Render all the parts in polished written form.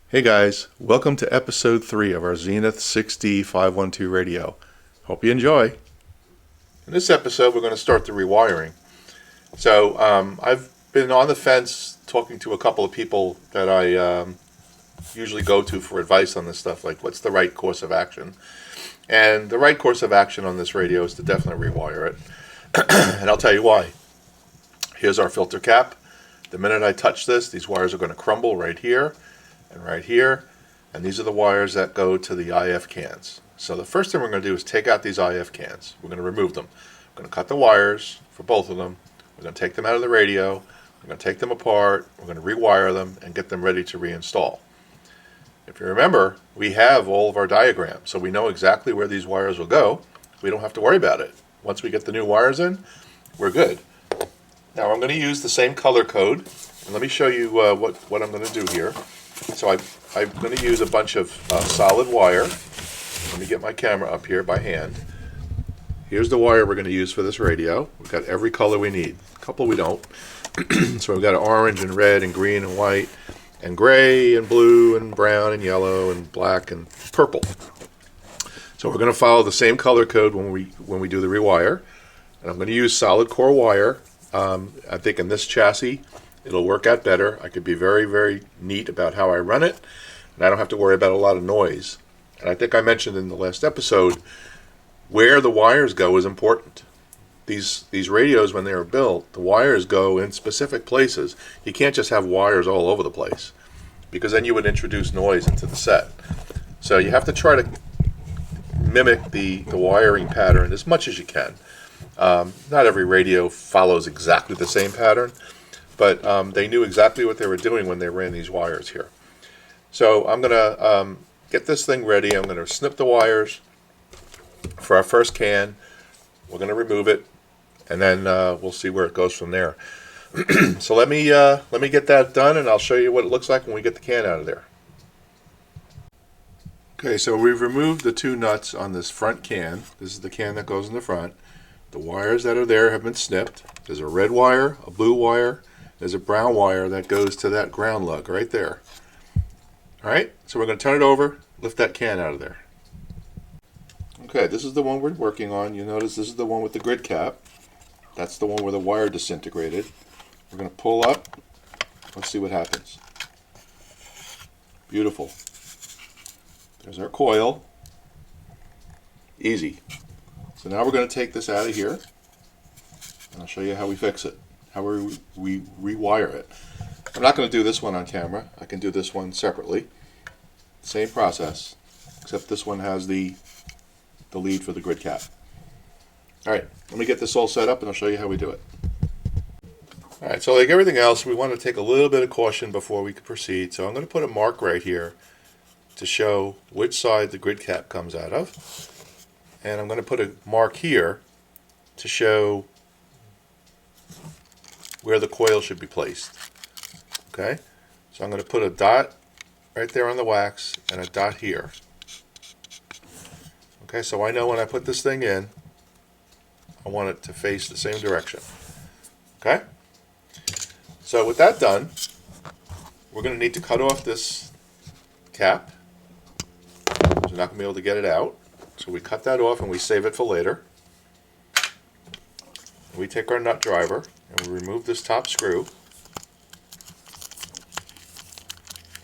Hey guys, welcome to episode 3 of our Zenith 6D512 radio. Hope you enjoy. In this episode we're going to start the rewiring. So I've been on the fence talking to a couple of people that I usually go to for advice on this stuff, like what's the right course of action. And the right course of action on this radio is to definitely rewire it. And I'll tell you why. Here's our filter cap. The minute I touch this, these wires are going to crumble right here and right here, and these are the wires that go to the IF cans. So the first thing we're going to do is take out these IF cans. We're going to remove them. We're going to cut the wires for both of them. We're going to take them out of the radio. We're going to take them apart. We're going to rewire them and get them ready to reinstall. If you remember, we have all of our diagrams, so we know exactly where these wires will go. We don't have to worry about it. Once we get the new wires in, we're good. Now I'm going to use the same color code, and let me show you what I'm going to do here. So I'm going to use a bunch of solid wire. Let me get my camera up here by hand. Here's the wire we're going to use for this radio. We've got every color we need. A couple we don't. So we've got orange and red and green and white and gray and blue and brown and yellow and black and purple. So we're going to follow the same color code when we do the rewire. And I'm going to use solid core wire. I think in this chassis it'll work out better. I could be very, very neat about how I run it, and I don't have to worry about a lot of noise. And I think I mentioned in the last episode, where the wires go is important. These radios, when they are built, the wires go in specific places. You can't just have wires all over the place, because then you would introduce noise into the set. So you have to try to mimic the wiring pattern as much as you can. Not every radio follows exactly the same pattern, but they knew exactly what they were doing when they ran these wires here. So I'm going to get this thing ready. I'm going to snip the wires for our first can. We're going to remove it, and then we'll see where it goes from there. So let me get that done, and I'll show you what it looks like when we get the can out of there. Okay, so we've removed the two nuts on this front can. This is the can that goes in the front. The wires that are there have been snipped. There's a red wire, a blue wire, there's a brown wire that goes to that ground lug right there. Alright, so we're going to turn it over, lift that can out of there. Okay, this is the one we're working on. You notice this is the one with the grid cap. That's the one where the wire disintegrated. We're going to pull up. Let's see what happens. Beautiful. There's our coil. Easy. So now we're going to take this out of here, and I'll show you how we fix it, how we rewire it. I'm not going to do this one on camera. I can do this one separately. Same process, except this one has the lead for the grid cap. Alright, let me get this all set up and I'll show you how we do it. Alright, so like everything else, we want to take a little bit of caution before we can proceed. So I'm going to put a mark right here to show which side the grid cap comes out of. And I'm going to put a mark here to show where the coil should be placed. Okay, so I'm going to put a dot right there on the wax and a dot here. Okay, so I know when I put this thing in, I want it to face the same direction. Okay, so with that done, we're going to need to cut off this cap. So we're not going to be able to get it out. So we cut that off and we save it for later. We take our nut driver and we remove this top screw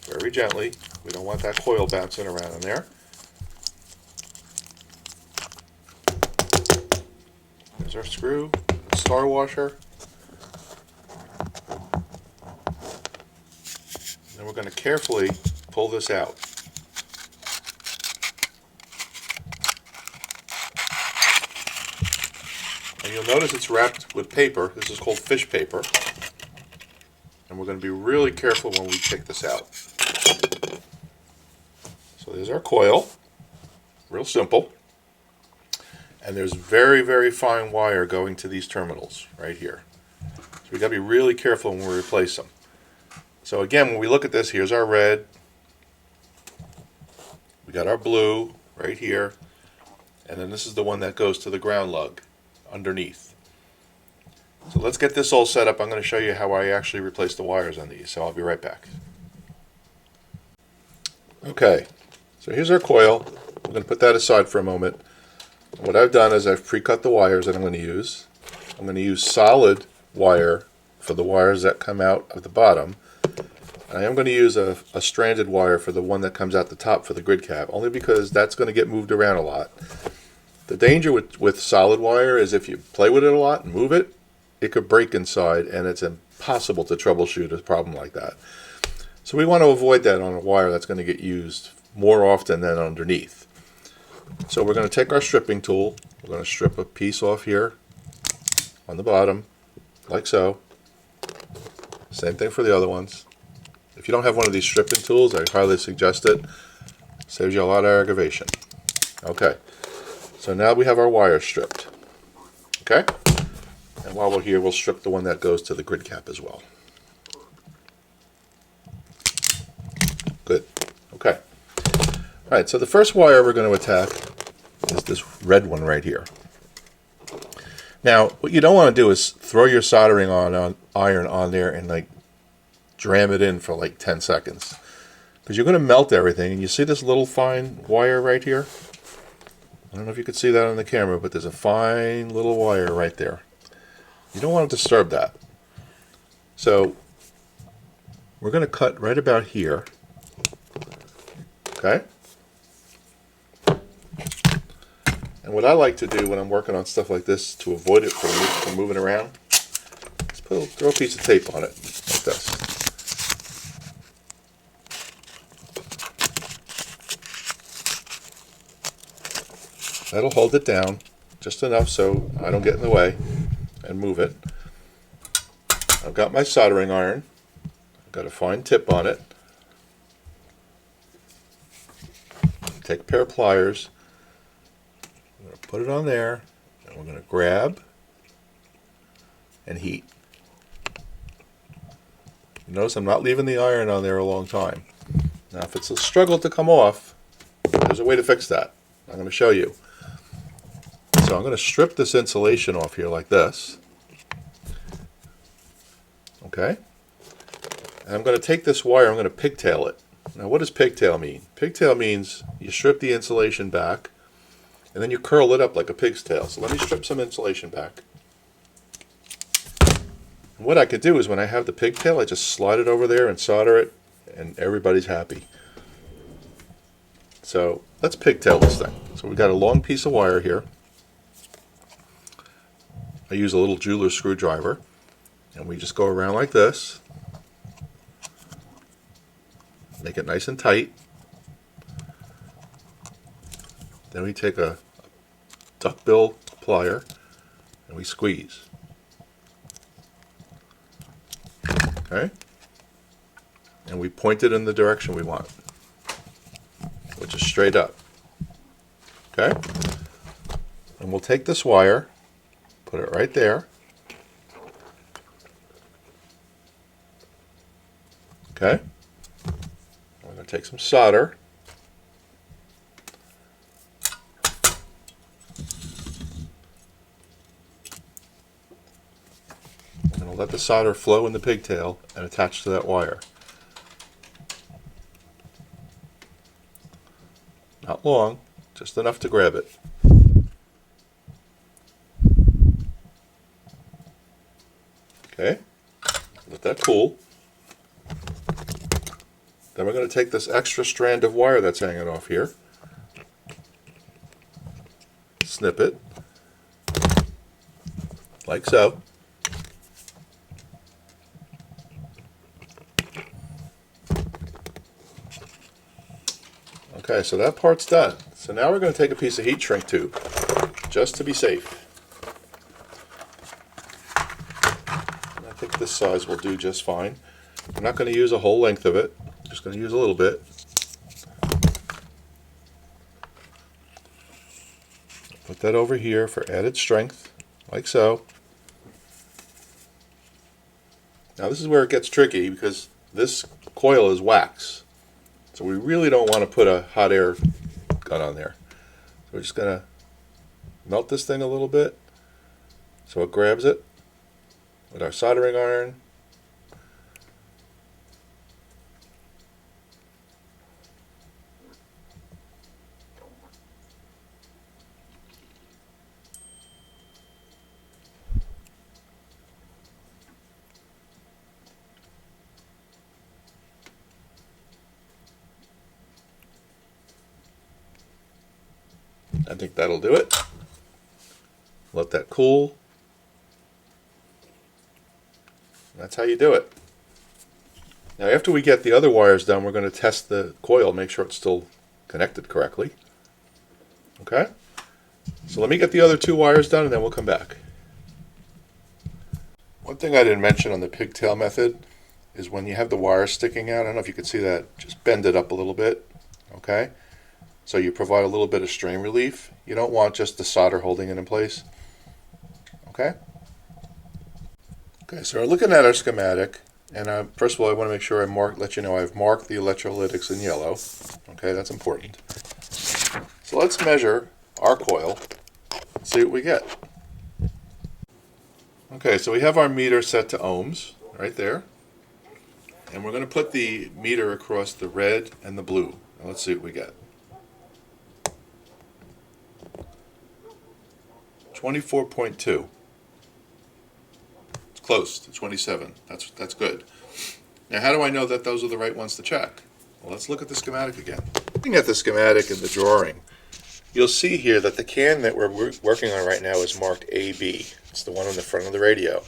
very gently. We don't want that coil bouncing around in there. There's our screw, star washer. Then we're going to carefully pull this out. And you'll notice it's wrapped with paper. This is called fish paper. And we're going to be really careful when we take this out. So there's our coil. Real simple. And there's very, very fine wire going to these terminals right here. So we've got to be really careful when we replace them. So again, when we look at this, here's our red. We got our blue right here. And then this is the one that goes to the ground lug underneath. So let's get this all set up. I'm going to show you how I actually replace the wires on these, so I'll be right back. Okay, so here's our coil. We're going to put that aside for a moment. What I've done is I've pre-cut the wires that I'm going to use. I'm going to use solid wire for the wires that come out of the bottom. And I am going to use a stranded wire for the one that comes out the top for the grid cap, only because that's going to get moved around a lot. The danger with solid wire is if you play with it a lot and move it, it could break inside, and it's impossible to troubleshoot a problem like that. So we want to avoid that on a wire that's going to get used more often than underneath. So we're going to take our stripping tool. We're going to strip a piece off here on the bottom, like so. Same thing for the other ones. If you don't have one of these stripping tools, I highly suggest it. Saves you a lot of aggravation. Okay, so now we have our wire stripped. Okay, and while we're here, we'll strip the one that goes to the grid cap as well. Good. Okay. All right, so the first wire we're going to attack is this red one right here. Now, what you don't want to do is throw your soldering iron on there and like jam it in for like 10 seconds, because you're going to melt everything. And you see this little fine wire right here? I don't know if you can see that on the camera, but there's a fine little wire right there. You don't want to disturb that. So we're going to cut right about here. Okay? And what I like to do when I'm working on stuff like this to avoid it from moving around is throw a piece of tape on it, like this. That'll hold it down just enough so I don't get in the way and move it. I've got my soldering iron. I've got a fine tip on it. Take a pair of pliers. I'm going to put it on there, and we're going to grab and heat. You notice I'm not leaving the iron on there a long time. Now, if it's a struggle to come off, there's a way to fix that. I'm going to show you. So I'm going to strip this insulation off here like this. Okay? And I'm going to take this wire, I'm going to pigtail it. Now, what does pigtail mean? Pigtail means you strip the insulation back, and then you curl it up like a pig's tail. So let me strip some insulation back. And what I could do is when I have the pigtail, I just slide it over there and solder it, and everybody's happy. So let's pigtail this thing. So we've got a long piece of wire here. I use a little jeweler's screwdriver, and we just go around like this. Make it nice and tight. Then we take a duckbill plier and we squeeze. Okay? And we point it in the direction we want, which is straight up. Okay? And we'll take this wire, put it right there. Okay? I'm going to take some solder. I'm going to let the solder flow in the pigtail and attach to that wire. Not long, just enough to grab it. Okay, let that cool. Then we're going to take this extra strand of wire that's hanging off here, snip it, like so. Okay, so that part's done. So now we're going to take a piece of heat shrink tube, just to be safe. And I think this size will do just fine. I'm not going to use a whole length of it. Just going to use a little bit. Put that over here for added strength, like so. Now this is where it gets tricky because this coil is wax. So we really don't want to put a hot air gun on there. So we're just going to melt this thing a little bit so it grabs it with our soldering iron. I think that'll do it. Let that cool. That's how you do it. Now after we get the other wires done, we're going to test the coil, make sure it's still connected correctly. Okay? So let me get the other two wires done and then we'll come back. One thing I didn't mention on the pigtail method is when you have the wire sticking out, I don't know if you can see that, just bend it up a little bit. Okay? So you provide a little bit of strain relief. You don't want just the solder holding it in place. Okay? Okay, so we're looking at our schematic, and first of all I want to make sure let you know I've marked the electrolytics in yellow. Okay, that's important. So let's measure our coil and see what we get. Okay, so we have our meter set to ohms right there, and we're going to put the meter across the red and the blue. Now let's see what we get. 24.2. It's close to 27. That's good. Now how do I know that those are the right ones to check? Well, let's look at the schematic again. Looking at the schematic in the drawing, you'll see here that the can that we're working on right now is marked AB. It's the one on the front of the radio.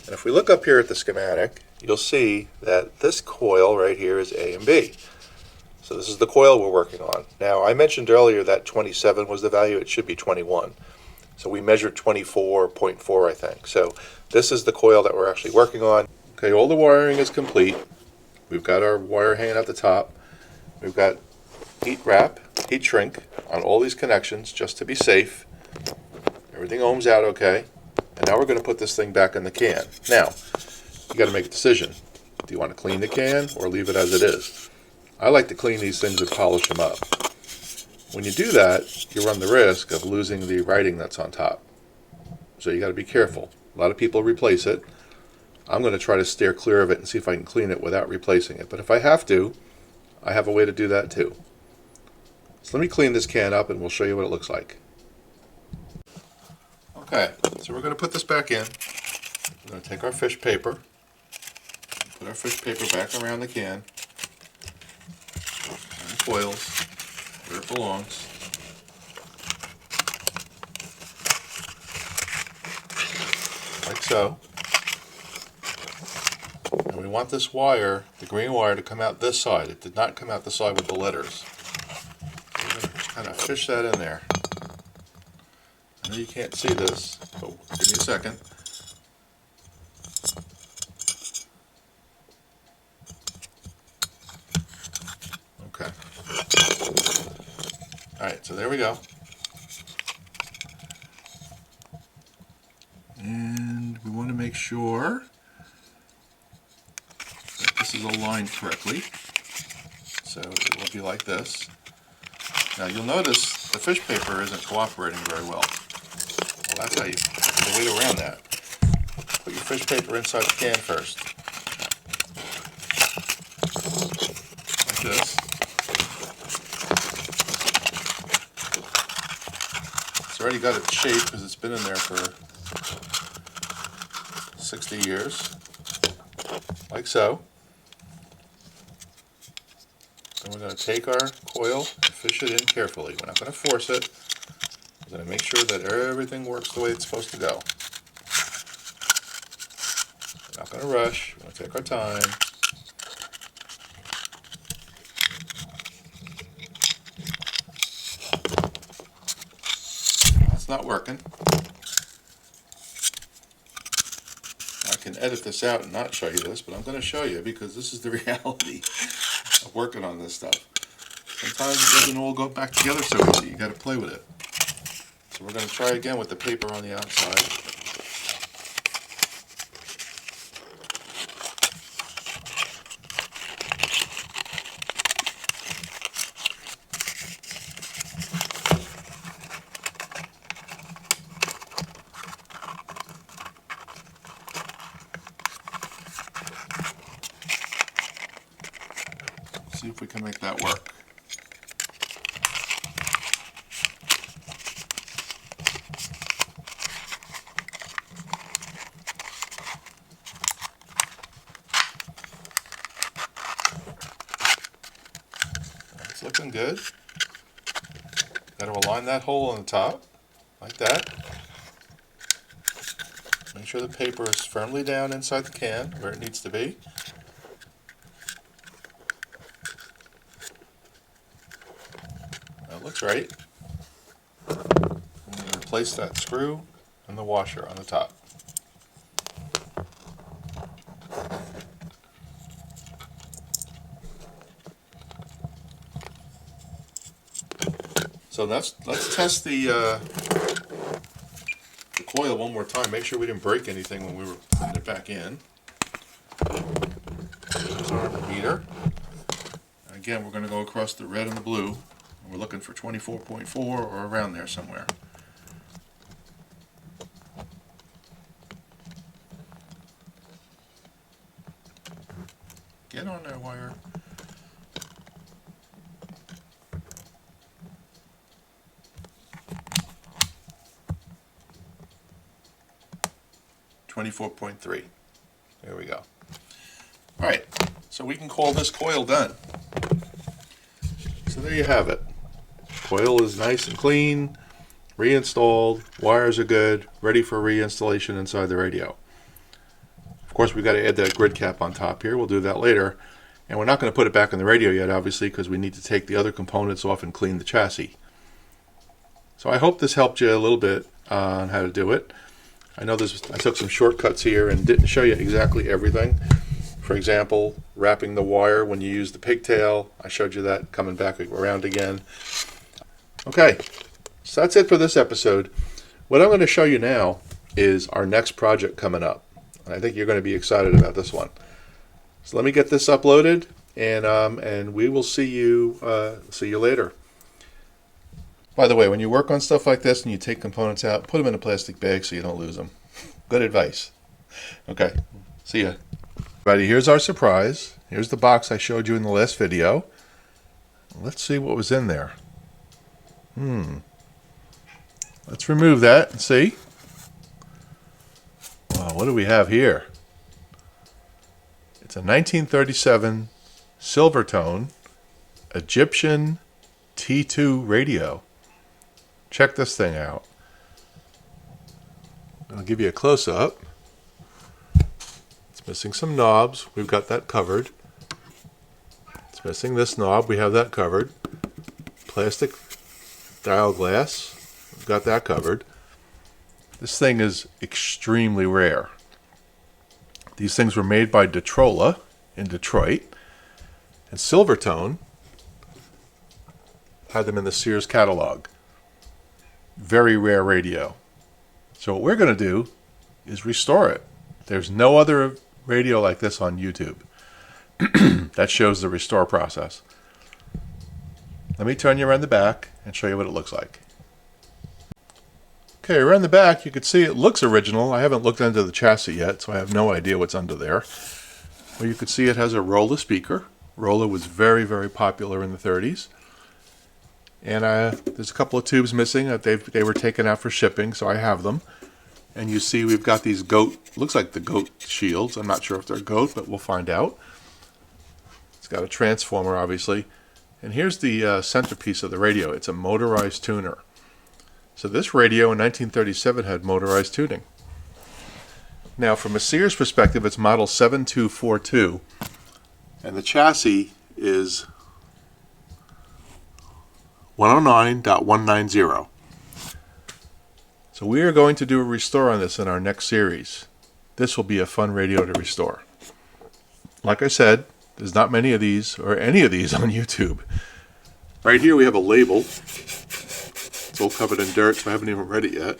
And if we look up here at the schematic, you'll see that this coil right here is A and B. So this is the coil we're working on. Now I mentioned earlier that 27 was the value. It should be 21. So we measured 24.4, I think. So this is the coil that we're actually working on. Okay, all the wiring is complete. We've got our wire hanging at the top. We've got heat wrap, heat shrink on all these connections just to be safe. Everything ohms out okay. And now we're going to put this thing back in the can. Now, you got to make a decision. Do you want to clean the can or leave it as it is? I like to clean these things and polish them up. When you do that, you run the risk of losing the writing that's on top. So you got to be careful. A lot of people replace it. I'm going to try to steer clear of it and see if I can clean it without replacing it. But if I have to, I have a way to do that too. So let me clean this can up and we'll show you what it looks like. Okay, so we're going to put this back in. We're going to take our fish paper, put our fish paper back around the can, and the coils where it belongs. Like so. And we want this wire, the green wire, to come out this side. It did not come out the side with the letters. So we're going to kind of fish that in there. I know you can't see this, but give me a second. Okay. Alright, so there we go. And we want to make sure that this is aligned correctly. So it will be like this. Now you'll notice the fish paper isn't cooperating very well. Well, that's how you the way around that. Put your fish paper inside the can first. Like this. It's already got its shape because it's been in there for 60 years. Like so. And we're going to take our coil and fish it in carefully. We're not going to force it. We're going to make sure that everything works the way it's supposed to go. We're not going to rush. We're going to take our time. That's not working. I can edit this out and not show you this, but I'm going to show you because this is the reality of working on this stuff. Sometimes it doesn't all go back together so easy. You got to play with it. So we're going to try again with the paper on the outside. See if we can make that work. It's looking good. Got to align that hole on the top, like that. Make sure the paper is firmly down inside the can, where it needs to be. That looks right. I'm going to replace that screw and the washer on the top. So let's test the coil one more time. Make sure we didn't break anything when we were putting it back in. There's our meter. Again, we're going to go across the red and the blue. We're looking for 24.4 or around there somewhere. Get on there, wire. .3. There we go. Alright, so we can call this coil done. So there you have it. Coil is nice and clean, reinstalled, wires are good, ready for reinstallation inside the radio. Of course, we've got to add that grid cap on top here. We'll do that later. And we're not going to put it back in the radio yet, obviously, because we need to take the other components off and clean the chassis. So I hope this helped you a little bit on how to do it. I know I took some shortcuts here and didn't show you exactly everything. For example, wrapping the wire when you use the pigtail. I showed you that coming back around again. Okay, so that's it for this episode. What I'm going to show you now is our next project coming up. And I think you're going to be excited about this one. So let me get this uploaded, and we will see you later. By the way, when you work on stuff like this and you take components out, put them in a plastic bag so you don't lose them. Good advice. Okay, see ya. Everybody, here's our surprise. Here's the box I showed you in the last video. Let's see what was in there. Let's remove that and see. Wow, what do we have here? It's a 1937 Silvertone Egyptian T2 radio. Check this thing out. I'll give you a close-up. It's missing some knobs. We've got that covered. It's missing this knob. We have that covered. Plastic dial glass. We've got that covered. This thing is extremely rare. These things were made by Detrola in Detroit. And Silvertone had them in the Sears catalog. Very rare radio. So what we're going to do is restore it. There's no other radio like this on YouTube. That shows the restore process. Let me turn you around the back and show you what it looks like. Okay, around the back you can see it looks original. I haven't looked under the chassis yet, so I have no idea what's under there. Well, you can see it has a Rolla speaker. Rolla was very, very popular in the 30s. And there's a couple of tubes missing that they were taken out for shipping, so I have them. And you see we've got these looks like the goat shields. I'm not sure if they're goat, but we'll find out. It's got a transformer, obviously. And here's the centerpiece of the radio. It's a motorized tuner. So this radio in 1937 had motorized tuning. Now, from a Sears perspective, it's model 7242. And the chassis is 109.190. So we are going to do a restore on this in our next series. This will be a fun radio to restore. Like I said, there's not many of these or any of these on YouTube. Right here we have a label. It's all covered in dirt, so I haven't even read it yet.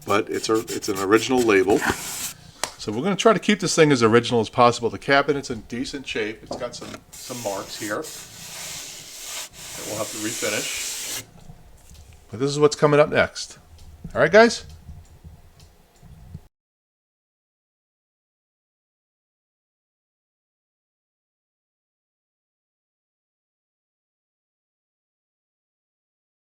But it's an original label. So we're going to try to keep this thing as original as possible. The cabinet's in decent shape. It's got some marks here that we'll have to refinish. But this is what's coming up next. All right, guys?